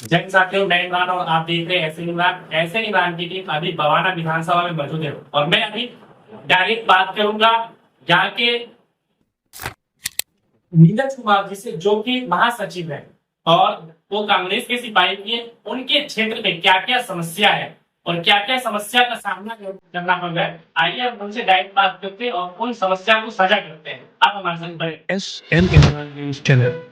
जैन साथियों, मैं इमरान और आप देख रहे हैं ऐसे इमरान की टीम अभी बवाना विधानसभा में मौजूद है और मैं अभी डायरेक्ट बात करूंगा यहाँ के नीरज कुमार जी से, जो कि महासचिव है और वो कांग्रेस के सिपाही भी है। उनके क्षेत्र में क्या क्या समस्या है और क्या क्या समस्या का सामना करना पड़ रहा है, आइए हम उनसे डायरेक्ट बात करते हैं और उन समस्या को साझा करते हैं। आप हमारे साथ बने। SN Imran news channel.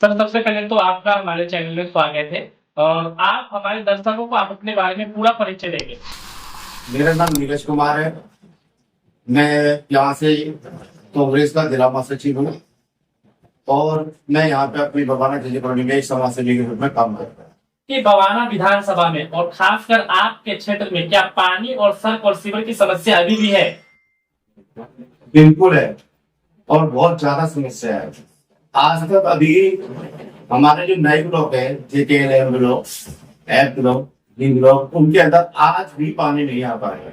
Sir, सबसे पहले तो आपका हमारे चैनल में स्वागत है और आप हमारे दर्शकों को आप अपने बारे में पूरा परिचय देंगे। मेरा नाम नीरज कुमार है। मैं यहाँ से कांग्रेस का जिला महासचिव हूँ और मैं यहाँ पे अपनी बवाना जिले कॉलोनी में एक समाज सेवी के रूप में काम करता हूँ। कि बवाना विधानसभा में और खासकर आपके क्षेत्र में क्या पानी और सड़क और सीवर की समस्या अभी भी है? बिल्कुल है और बहुत ज्यादा समस्या है। आज तक अभी हमारे जो नए ब्लॉक है, JKL block, F block, D block, उनके अंदर आज भी पानी नहीं आ पाया।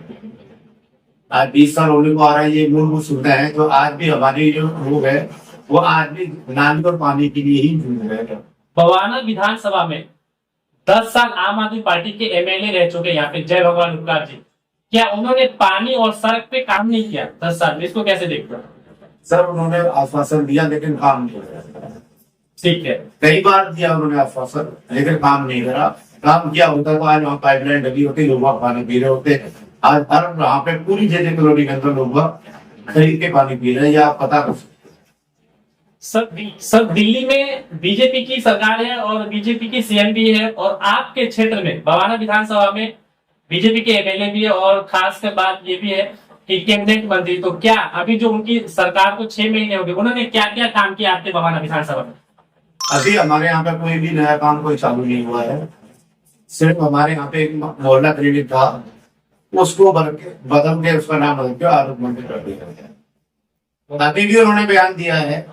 आज 20 साल होने को आ रहा है। ये मूलभूत सुविधा है जो आज भी हमारी जो लोग है वो आज भी नाली और पानी के लिए ही जूझ रहे हैं। बवाना विधानसभा में 10 साल आम आदमी पार्टी के MLA रह चुके यहाँ पे, जय भगवान उपकार जी। क्या उन्होंने पानी और सड़क पे काम नहीं किया 10 साल में? इसको कैसे देखते हो? सर, उन्होंने आश्वासन दिया लेकिन काम नहीं किया। ठीक है, कई बार दिया उन्होंने आश्वासन लेकिन काम नहीं करा। काम किया होता तो आज वहाँ पाइपलाइन लगी होती, लोग वहाँ पानी पी रहे होते। आज हर वहाँ पे पूरी JK कॉलोनी के अंदर लोग खरीद के पानी पी रहे हैं। या आप पता कर सर दिल्ली में बीजेपी की सरकार है और बीजेपी की CM भी है और आपके क्षेत्र में बवाना विधानसभा में बीजेपी के MLA भी है और खासकर बात ये भी है कि कैबिनेट मंत्री। तो क्या अभी जो उनकी सरकार को 6 महीने हो गए, उन्होंने क्या क्या काम किया आपके बवाना विधानसभा में? अभी हमारे यहाँ पे कोई भी नया काम कोई चालू नहीं हुआ है। सिर्फ हमारे यहाँ पे एक मोहल्ला क्लिनिक था, उसको बदल के उसका नाम बदल के आरोग्य मंत्री कर दिया। अभी भी उन्होंने बयान दिया है,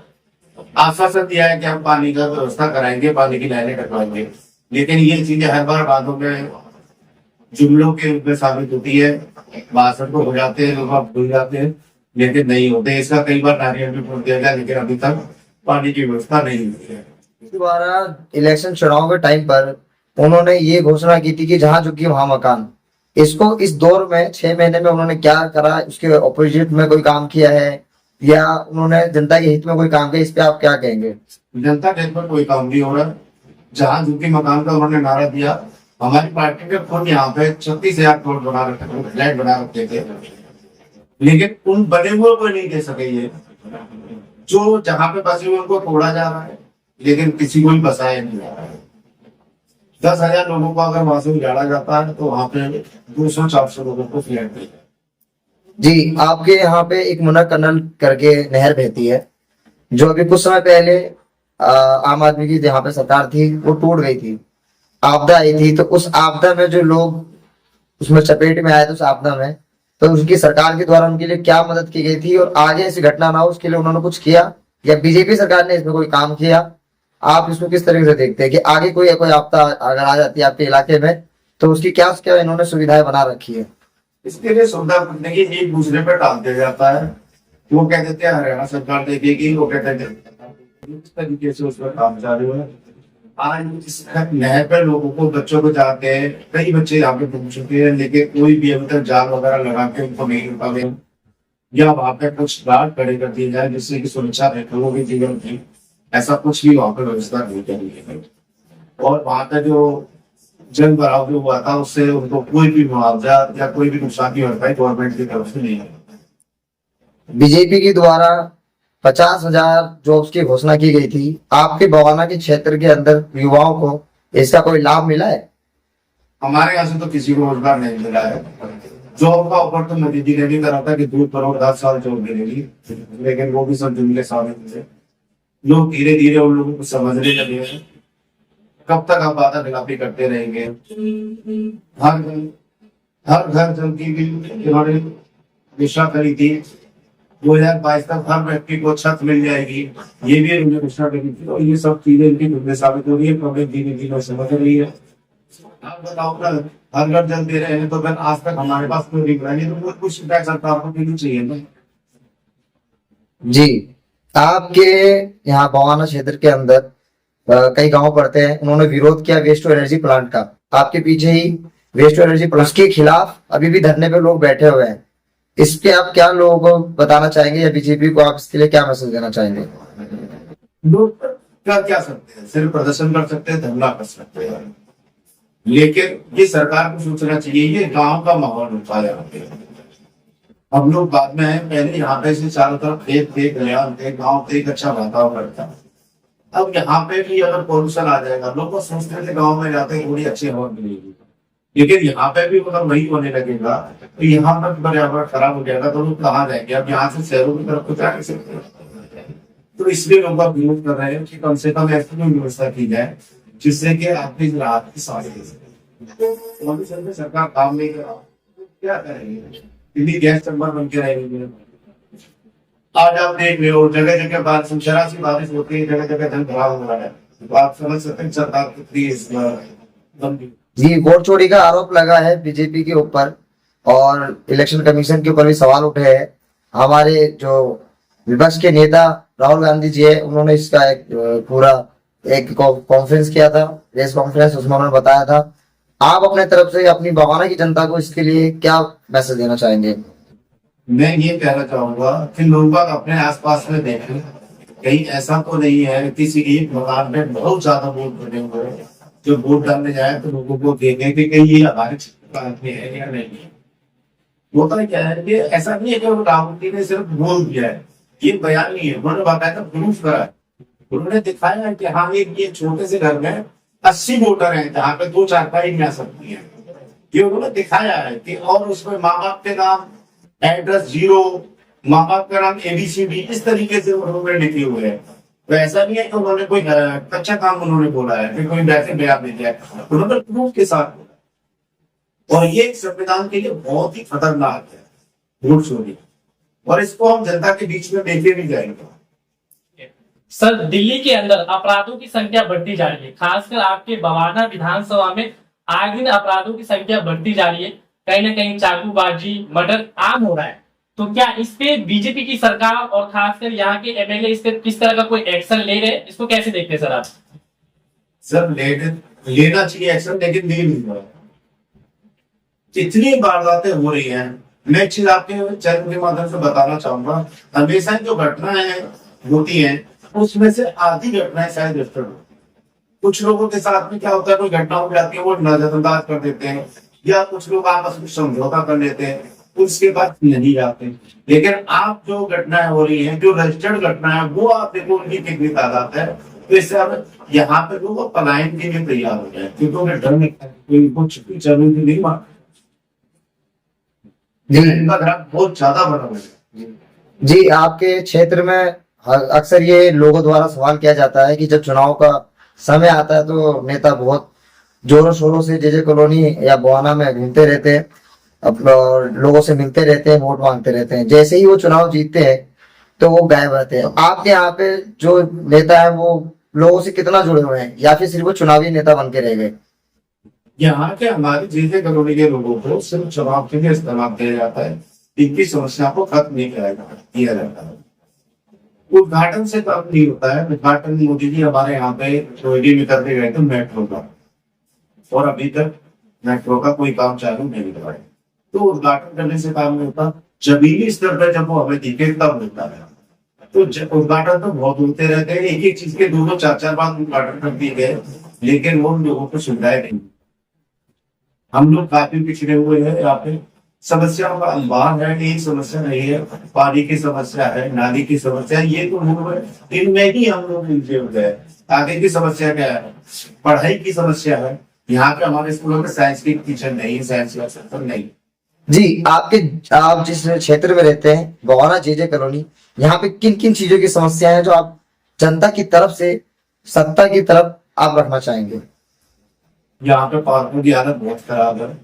आश्वासन दिया है कि हम पानी का व्यवस्था कराएंगे, पानी की लाइनें कटवाएंगे, लेकिन ये चीजें हर बार बातों में जुमलों के रूप में साबित होती है। भाषण को हो जाते हैं, लोग भूल जाते हैं लेकिन नहीं होते। इसका कई बार नारियल भी फूट दिया गया लेकिन अभी तक पानी की व्यवस्था नहीं हुई है। दोबारा इलेक्शन चुनाव के टाइम पर उन्होंने ये घोषणा की थी कि जहां झुकी वहां मकान। इसको इस दौर में 6 महीने में उन्होंने क्या करा, उसके ऑपोजिट में कोई काम किया है या उन्होंने जनता के हित में कोई काम किया, इस पे आप क्या कहेंगे? जनता के हित में कोई काम नहीं हो रहा। जहां झुकी मकान का उन्होंने नारा दिया, हमारी पार्टी के खुद यहाँ पे 36,000 करोड़ बना रखे, फ्लैट बना रखे थे, लेकिन उन बने हुए को नहीं दे सके। ये जो जहां पे बसे हुए उनको तोड़ा जा रहा है लेकिन किसी को भी बसाया नहीं जा रहा है। 10,000 लोगों को अगर वहां से उजाड़ा जाता है तो वहां पे 200-400 लोगों को फ्लैट मिल जाए। जी, आपके यहाँ पे एक मुन्ना कन्नल करके नहर बहती है जो अभी कुछ समय पहले आम आदमी की जहाँ पे सरकार थी वो टूट गई थी, आपदा आई थी। तो उस आपदा में जो लोग उसमें चपेट में आए थे, उस आपदा में, तो उनकी सरकार के द्वारा उनके लिए क्या मदद की गई थी और आगे ऐसी घटना ना हो उसके लिए उन्होंने कुछ किया या बीजेपी सरकार ने इसमें कोई काम किया? आप इसको किस तरीके से देखते हैं कि आगे कोई आपदा अगर आ जाती है आपके इलाके में तो उसकी क्या इन्होंने सुविधाएं बना रखी है? इसके लिए सुविधा नहीं, एक दूसरे पर डाल दिया जाता है। वो कह देते हैं हरियाणा सरकार देखेगी, वो कहते हैं इस तरीके से उस पर काम चालू है। आज इस नहर पर लोगों को, बच्चों को जाते हैं, कई बच्चे यहाँ पे डूब चुके हैं लेकिन कोई भी अभी तक जाल वगैरह लगा के उनको नहीं रुका गया या वहां पे कुछ गार्ड खड़े कर दिए जाए जिससे कि सुरक्षा लोगों के जीवन की, ऐसा कुछ भी वहां पर व्यवस्था नहीं करी है। और वहां का जो जल भराव जो हुआ था उससे उनको कोई भी मुआवजा या कोई भी नुकसान की भरपाई गवर्नमेंट की तरफ से नहीं है। बीजेपी के द्वारा 50,000 जॉब्स की घोषणा की गई थी। आपके बवाना के क्षेत्र के अंदर युवाओं को इसका कोई लाभ मिला है? हमारे यहाँ से तो किसी को रोजगार नहीं मिला है। जॉब का ऑफर तो मोदी जी ने भी करा था कि 2 करोड़ 10 साल जॉब मिलेगी, लेकिन वो भी सब जुमले साबित हुए। लोग धीरे धीरे उन लोगों को समझने लगे हैं। कब तक आप वादा खिलाफी करते रहेंगे? हर घर जल की भी इन्होंने घोषणा करी थी 2022 तक हर व्यक्ति को छत मिल जाएगी, ये भी उन्होंने घोषणा करी थी। और ये सब चीजें इनकी जुमले साबित हो रही है। पब्लिक धीरे धीरे समझ रही है। आप बताओ ना, हर घर जल दे रहे हैं तो फिर आज तक हमारे पास कोई रिप्लाई नहीं, तो कुछ सरकार को देनी चाहिए ना। जी, आपके यहाँ बवाना क्षेत्र के अंदर कई गांव पड़ते हैं, उन्होंने विरोध किया वेस्ट टू एनर्जी प्लांट का। आपके पीछे ही वेस्ट टू एनर्जी प्लांट के खिलाफ अभी भी धरने पे लोग बैठे हुए हैं। इस पे आप क्या लोगों को बताना चाहेंगे या बीजेपी को आप इसके लिए क्या मैसेज देना चाहेंगे? लोग क्या सकते हैं, सिर्फ प्रदर्शन कर सकते हैं, धरना कर सकते हैं, लेकिन ये सरकार को सोचना चाहिए। ये गांव का माहौल होता है यहाँ पे। हम लोग बाद में हैं, पहले यहाँ पे से चारों तरफ खेत थे, गलियान थे, गाँव थे, एक अच्छा वातावरण था। अब यहाँ पे भी अगर पॉल्यूशन आ जाएगा, लोग तो सोचते थे गाँव में जाते थोड़ी अच्छी हवा मिलेगी, लेकिन यहाँ पे भी अगर वही होने लगेगा तो यहाँ पर पर्यावरण खराब हो जाएगा, तो लोग कहाँ जाएंगे? अब यहाँ से शहरों की तरफ तो जा नहीं सकते। तो इसलिए लोग अब विरोध कर रहे हैं कि कम से कम ऐसी कोई व्यवस्था की जाए जिससे कि आपकी राहत की सांस ले सके। पॉल्यूशन में सरकार काम नहीं कर रहा, क्या करेंगे? इतनी गैस चंबर बन के रहेंगे। आज आप देख रहे हो जगह जगह बारिश, शराबी बारिश होती है, जगह जगह जल भराव हो रहा है। तो आप समझ सकते हैं सरकार कितनी गंभीर। जी, वोट चोरी का आरोप लगा है बीजेपी के ऊपर और इलेक्शन कमीशन के ऊपर भी सवाल उठे हैं। हमारे जो विपक्ष के नेता राहुल गांधी जी है, उन्होंने इसका एक पूरा एक कॉन्फ्रेंस किया था, प्रेस कॉन्फ्रेंस, उसमें उन्होंने बताया था। आप अपने तरफ से अपनी बवाना की जनता को इसके लिए क्या मैसेज देना चाहेंगे? मैं ये कहना चाहूंगा कि लोग अपने आसपास में देखें, कहीं ऐसा तो नहीं है किसी एक मकान में बहुत ज्यादा वोट बने हुए हैं, जो वोट डालने जाए तो लोगों को देखें कि कहीं ये हमारे क्षेत्र में है या नहीं है। होता क्या है कि ऐसा नहीं है कि राहुल जी ने सिर्फ बोल दिया है, ये बयान नहीं है, उन्होंने बाकायदा प्रूफ करा है। उन्होंने दिखाया है कि हाँ एक ये छोटे से घर में 80 वोटर हैं जहाँ पे 2 चारपाई मिल सकती है, ये उन्होंने दिखाया है कि, और उसमें माँ बाप के नाम एड्रेस 0, माँ बाप का नाम ABCD, इस तरीके से उन्होंने लिखे हुए हैं। तो ऐसा नहीं है कि उन्होंने कोई कच्चा काम उन्होंने बोला है, फिर कोई वैसे बयान दे दिया है, उन्होंने प्रूफ के साथ बोला। और ये संविधान के लिए बहुत ही खतरनाक है वोट चोरी, और इसको हम जनता के बीच में लेके भी जाएंगे। सर, दिल्ली के अंदर अपराधों की संख्या बढ़ती जा रही है, खासकर आपके बवाना विधानसभा में आए दिन अपराधों की संख्या बढ़ती जा रही है। कहीं ना कहीं चाकूबाजी, मर्डर आम हो रहा है। तो क्या इस पे बीजेपी की सरकार और खासकर यहाँ के MLA इस पे किस तरह का कोई एक्शन ले रहे हैं? इसको कैसे देखते हैं सर आप? सर लेना चाहिए एक्शन, लेकिन नहीं मिल रहा। इतनी वारदातें हो रही हैं। मैं एक चीज आपके चैनल के माध्यम से बताना चाहूंगा, हमेशा जो घटनाएं होती हैं उसमें से आधी घटनाएं शायद रजिस्टर्ड हो। कुछ लोगों के साथ में क्या होता है, कोई घटना हो जाती है वो नजरअंदाज कर देते हैं, या कुछ लोग आपस में समझौता कर लेते हैं, उसके बाद नहीं जाते। लेकिन आप जो घटनाएं हो रही हैं, जो रजिस्टर्ड घटना है, वो आप देखो उनकी कितनी तादाद है। तो इससे अब यहाँ पे लोग पलायन के लिए तैयार हो जाए, क्योंकि उन्हें डर नहीं, कुछ जरूरी नहीं मार बहुत ज्यादा बना हुआ है। जी, आपके क्षेत्र में अक्सर ये लोगों द्वारा सवाल किया जाता है कि जब चुनाव का समय आता है तो नेता बहुत जोरों शोरों से JJ कॉलोनी या बवाना में घूमते रहते हैं, और लोगों से मिलते रहते हैं, वोट मांगते रहते हैं। जैसे ही वो चुनाव जीतते हैं तो वो गायब रहते हैं। आपके यहाँ पे जो नेता है वो लोगों से कितना जुड़े हुए हैं, या फिर सिर्फ वो चुनावी नेता बन के रह गए? यहाँ के हमारे JJ कॉलोनी के लोगों को सिर्फ चुनाव के लिए इस्तेमाल किया जाता है, इनकी समस्या को खत्म नहीं किया जाता है। उद्घाटन से काम नहीं होता है। उद्घाटन मोदी जी हमारे यहाँ पे रोहिणी में करते गए थे मेट्रो का, और अभी तक मेट्रो का कोई काम चालू नहीं करवाए। तो उद्घाटन करने से काम नहीं होता, जमीनी स्तर पर जब वो हमें दिखे तब मिलता है। तो उद्घाटन तो बहुत होते रहते हैं, एक एक चीज के 2-4 बार उद्घाटन कर दिए गए, लेकिन वो लोगों को सुविधाएं नहीं। हम लोग काफी पिछड़े हुए हैं यहाँ पे। समस्याओं का अंबार है, एक समस्या नहीं है, पानी की समस्या है, नाली की समस्या है, ये तो इनमें ही हम लोग नीचे हो गए। आगे की समस्या क्या है? पढ़ाई की समस्या है। यहाँ पे हमारे स्कूलों में साइंस की टीचर नहीं, साइंस का सेक्टर नहीं। जी, आप जिस क्षेत्र में रहते हैं बवाना JJ कॉलोनी, यहाँ पे किन किन चीजों की समस्या है जो आप जनता की तरफ से सत्ता की तरफ आप रखना चाहेंगे? यहाँ पे पार्कों की हालत बहुत खराब है।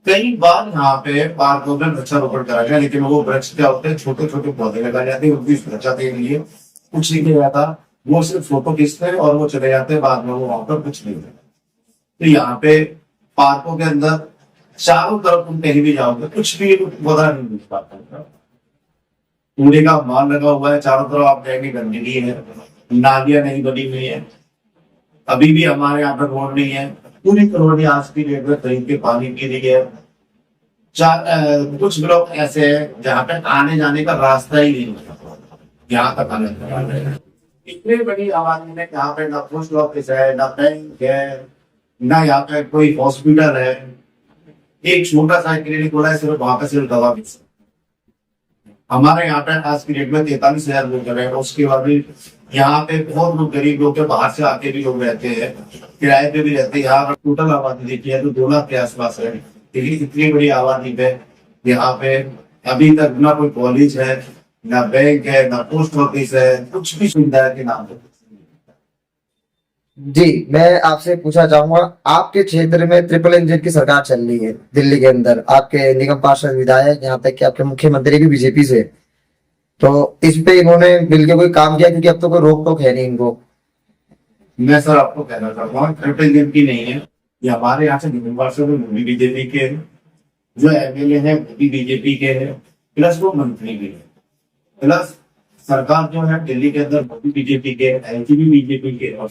कई बार यहाँ पे पार्कों में वृक्षारोपण करा गया, लेकिन वो वृक्ष क्या होते हैं, छोटे छोटे पौधे लगाए जाते हैं उनकी सुरक्षा के लिए, कुछ नहीं किया जाता। वो सिर्फ फोटो खींचते हैं और वो चले जाते हैं, बाद में वो वहां पर कुछ नहीं करते। तो यहाँ पे पार्कों के अंदर चारों तरफ तुम कहीं भी जाओगे कुछ भी पौधा नहीं दिख पाता। कूड़े का माल लगा हुआ है, चारों तरफ आप जाएंगे गंदगी है, नालियां नहीं बनी हुई है, अभी भी हमारे यहाँ पर रोड नहीं है, पूरी कॉलोनी आज की डेट में खरीद के पानी पी रही है। कुछ ब्लॉक ऐसे हैं जहाँ पे आने जाने का रास्ता ही नहीं है, यहाँ तक आने का। इतनी बड़ी आबादी में यहाँ पे ना पोस्ट ऑफिस है, ना बैंक है, ना यहाँ पे कोई हॉस्पिटल है, एक छोटा सा क्लिनिक खुला है, सिर्फ वहां पे सिर्फ दवा भी। हमारे यहाँ पे आज की डेट में 43,000 लोग रहे हैं, उसके बाद भी यहाँ पे बहुत लोग गरीब लोग हैं, बाहर से आके भी लोग रहते हैं, किराए पे भी रहते हैं। यहाँ टोटल आबादी देखी है तो 2 लाख के आसपास है, लेकिन इतनी बड़ी आबादी पे यहाँ पे अभी तक ना कोई कॉलेज है, ना बैंक है, ना पोस्ट ऑफिस है, कुछ भी सुविधा के नाम पे। जी, मैं आपसे पूछना चाहूंगा, आपके क्षेत्र में ट्रिपल इंजन की सरकार चल रही है दिल्ली के अंदर, आपके निगम पार्षद विधायक, यहाँ तक कि आपके मुख्यमंत्री भी बीजेपी से, तो इस पे इन्होंने मिलकर कोई काम किया? क्योंकि अब तो कोई रोक टोक है नहीं इनको। मैं सर आपको कहना चाहूंगा ट्रिपल इंजन की नहीं है, ये हमारे यहाँ से निगम पार्षद भी बीजेपी के हैं, जो एमएलए है वो भी बीजेपी के हैं, प्लस वो मंत्री भी है, प्लस सरकार जो है दिल्ली के अंदर वो भी बीजेपी के, एलजी भी बीजेपी के, और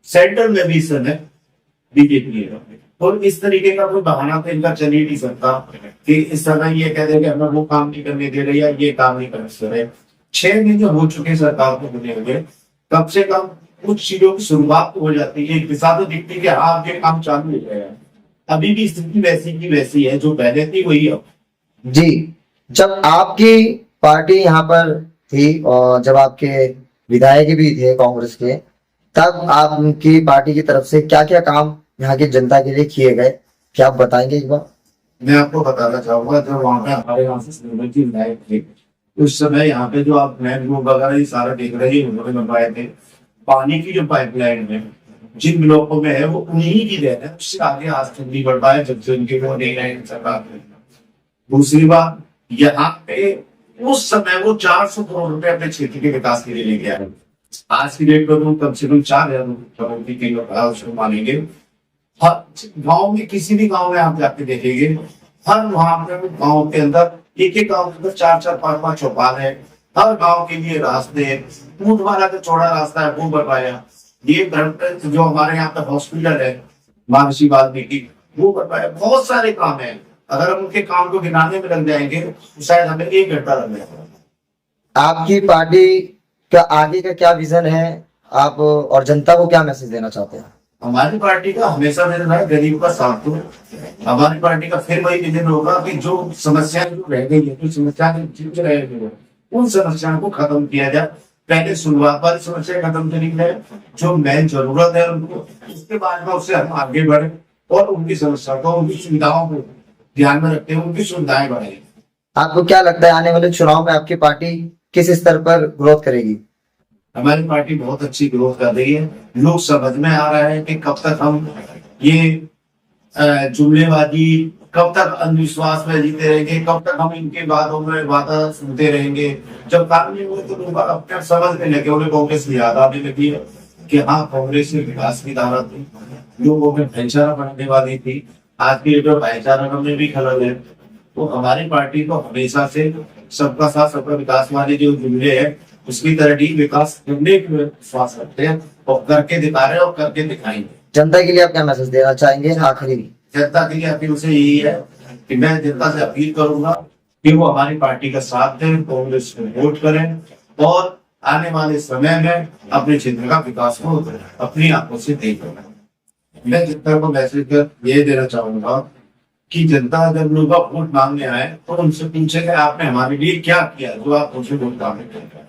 सेंट्रल में भी सर है बीजेपी है। और इस तरीके का कोई बहाना तो इनका चल ही नहीं सकता कि इस तरह ये कह दे कि हमें वो काम नहीं करने दे रहे या ये काम नहीं कर रहे। 6 महीने हो चुके सरकार को बने हुए, कम से कम कुछ चीजों की शुरुआत तो हो जाती है, एक दिशा तो दिखती है कि हाँ आपके काम चालू हो गया है। अभी भी स्थिति वैसी की वैसी है, जो पहले थी वही अब। जी, जब आपकी पार्टी यहाँ पर थी और जब आपके विधायक भी थे कांग्रेस के, तब आपकी पार्टी की तरफ से क्या क्या काम यहाँ की जनता के लिए किए गए, क्या आप बताएंगे एक बार? मैं आपको बताना चाहूंगा, जब वहाँ पे हमारे यहाँ से विधायक थे उस समय यहाँ पे जो आप नैन ग्रुप वगैरह ये सारा देख रहे हैं, उन्होंने बनवाए थे। पानी की जो पाइपलाइन है जिन ब्लॉकों में है वो उन्हीं की देन है, उससे आगे आज तक नहीं बढ़ पाए जब से उनके वो नहीं रहे सरकार ने। दूसरी बात, यहाँ पे उस समय वो 400 करोड़ रुपए अपने क्षेत्र के विकास के लिए लेके आए। आज की डेट में वो कम से कम 4,000 करोड़ की उसको मानेंगे। हर गाँव में, किसी भी गाँव में आप जाके देखेंगे, हर वहां पे गाँव के अंदर एक गाँव के अंदर 4-4, 5-5 चौपाल है, हर गाँव के लिए रास्ते हैं, ऊंट वाला जो चौड़ा रास्ता है वो बनवाया। ये जो हमारे यहाँ पे हॉस्पिटल है महर्षि वाल्मीकि, वो बनवाया। बहुत सारे काम है, अगर हम उनके काम को गिनाने में लग जाएंगे तो शायद हमें 1 घंटा लग जाएगा। आपकी पार्टी का आगे का क्या विजन है, आप और जनता को क्या मैसेज देना चाहते हैं? हमारी पार्टी का हमेशा विजन है गरीब का साथ दो। हमारी पार्टी का फिर वही विजन होगा कि जो समस्याएं जो रह गई है, जो समस्याएं रह गई है, उन समस्याओं को खत्म किया जाए। पहले शुरुआत वाली समस्या खत्म करी जाए, जो मेन जरूरत है उनको, उसके बाद में उससे हम आगे बढ़े और उनकी समस्या को, उनकी सुविधाओं को ध्यान में रखते हुए उनकी सुविधाएं बढ़ाएं। आपको क्या लगता है आने वाले चुनाव में आपकी पार्टी किस स्तर पर ग्रोथ करेगी? हमारी पार्टी बहुत अच्छी ग्रोथ कर रही है। लोग समझ में आ रहा है कि कब तक हम ये जुमलेबाजी, कब तक अंधविश्वास में जीते रहेंगे, कब तक हम इनके बातों में वादा सुनते रहेंगे। जब काम नहीं हुए तो लोग अपने समझने लगे, उन्हें कांग्रेस की याद आने लगी है कि हाँ कांग्रेस की विकास की धारा थी, लोगों में भाईचारा बढ़ने वाली थी। आज की डेट में भाईचारा में भी खलल है। तो हमारी पार्टी को हमेशा से सबका साथ सबका विकास वाले जो जुमले है उसकी तरह ही विकास करने की विश्वास रखते हैं और करके दिखा रहे हैं और करके दिखाएंगे। जनता के लिए आप क्या मैसेज देना चाहेंगे आखिरी? जनता के लिए अपील से यही है कि मैं जनता से अपील करूंगा कि वो हमारी पार्टी का साथ दें, कांग्रेस को वोट करें और आने वाले समय में अपने क्षेत्र का विकास को अपनी आंखों से देखें। मैं जनता को मैसेज कर ये देना चाहूंगा कि जनता अगर लोग वोट मांगने आए तो उनसे पूछे कि आपने हमारे लिए क्या किया जो आप उनसे वोट मांगने करते हैं।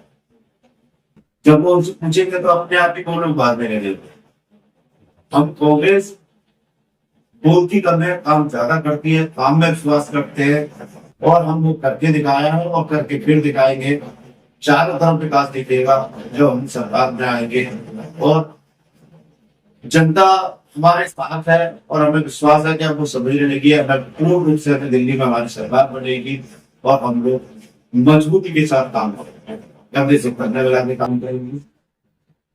जब वो उनसे पूछेंगे तो अपने आप ही वो लोग बाद में रह देते। हम कांग्रेस बोलती करने काम ज्यादा करती है, काम में विश्वास रखते हैं और हम वो करके दिखाया है और करके फिर दिखाएंगे। चारों तरफ विकास दिखेगा जो हम सरकार में आएंगे और जनता हमारे साथ है और हमें विश्वास है कि हमको समझने लगी है। हमें पूर्ण रूप से दिल्ली में हमारी सरकार बनेगी और हम लोग मजबूती के साथ काम करेंगे, करने से करने वाला भी काम करेंगे।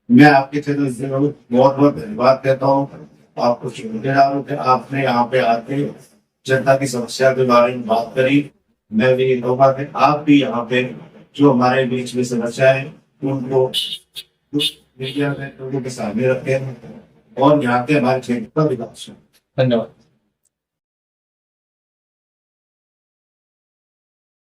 मैं आपके चैनल से बहुत बहुत धन्यवाद कहता हूँ। आपको शुक्रिया आपने यहाँ पे आके जनता की समस्या के बारे में बात करी। मैं भी कहूँगा कि आप भी यहाँ पे जो हमारे बीच में समस्या है उनको मीडिया में लोगों के सामने रखे और यहाँ के हमारे क्षेत्र का विकास हो। धन्यवाद।